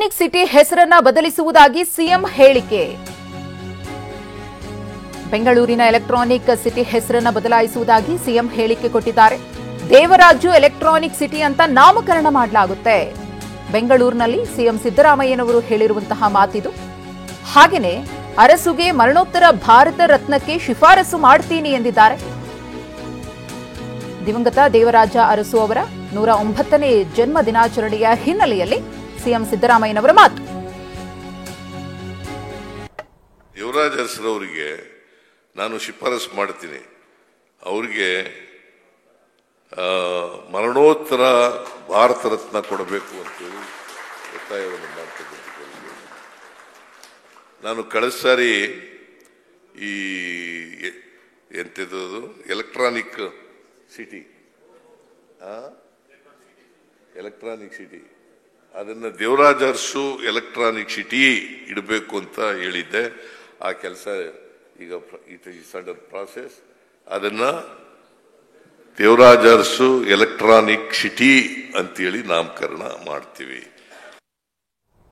Electronic city ಹೆಸರನ್ನ ಬದಲಿಸುವುದಾಗಿ CM ಹೇಳಿಕೆ. ಬೆಂಗಳೂರಿನ ಎಲೆಕ್ಟ್ರಾನಿಕ್ ಸಿಟಿ ಹೆಸರನ್ನ ಬದಲಾಯಿಸುವುದಾಗಿ ಸಿಎಂ ಹೇಳಿಕೆ ಕೊಟ್ಟಿದ್ದಾರೆ. ದೇವರಾಜು ಎಲೆಕ್ಟ್ರಾನಿಕ್ ಸಿಟಿ ಅಂತ ನಾಮಕರಣ ಮಾಡಲಾಗುತ್ತೆ. ಬೆಂಗಳೂರಿನಲ್ಲಿ ಸಿಎಂ ಸಿದ್ದರಾಮಯ್ಯನವರು ಹೇಳಿರುವಂತಹ ಮಾತಿದು. ಹಾಗೆಯೇ ಅರಸುಗೆ ಮರಣೋತ್ತರ ಭಾರತ ರತ್ನಕ್ಕೆ ಶಿಫಾರಸು ಮಾಡ್ತೀನಿ ಎಂದಿದ್ದಾರೆ. ದಿವಂಗತ ದೇವರಾಜ ಅರಸು ಅವರ 109ನೇ ಜನ್ಮ ದಿನಾಚರಣೆಯ ಹಿನ್ನೆಲೆಯಲ್ಲಿ ಸಿಎಂ ಸಿದ್ದರಾಮಯ್ಯನವರ ಮಾತು. ದೇವರಾಜ ಅರಸರವರಿಗೆ ನಾನು ಶಿಫಾರಸು ಮಾಡ್ತೀನಿ. ಅವರಿಗೆ ಮರಣೋತ್ತರ ಭಾರತ ರತ್ನ ಕೊಡಬೇಕು ಅಂತೇಳಿ ಒತ್ತಾಯವನ್ನು ಮಾಡ್ತಕ್ಕಂಥದ್ದು. ನಾನು ಕಳೆದ ಸಾರಿ ಈ ಎಂಥದ್ದು ಎಲೆಕ್ಟ್ರಾನಿಕ್ ಸಿಟಿ ಅದನ್ನು ದೇವರಾಜ ಅರಸು ಎಲೆಕ್ಟ್ರಾನಿಕ್ ಸಿಟಿ ಇಡಬೇಕು ಅಂತ ಹೇಳಿದ್ದೆ. ಆ ಕೆಲಸ ಈಗ ಇಟ್ ಈಸ್ ಅಂಡರ್ ಪ್ರಾಸೆಸ್. ಅದನ್ನ ದೇವರಾಜ ಅರಸು ಎಲೆಕ್ಟ್ರಾನಿಕ್ ಸಿಟಿ ಅಂತೇಳಿ ನಾಮಕರಣ ಮಾಡ್ತೀವಿ.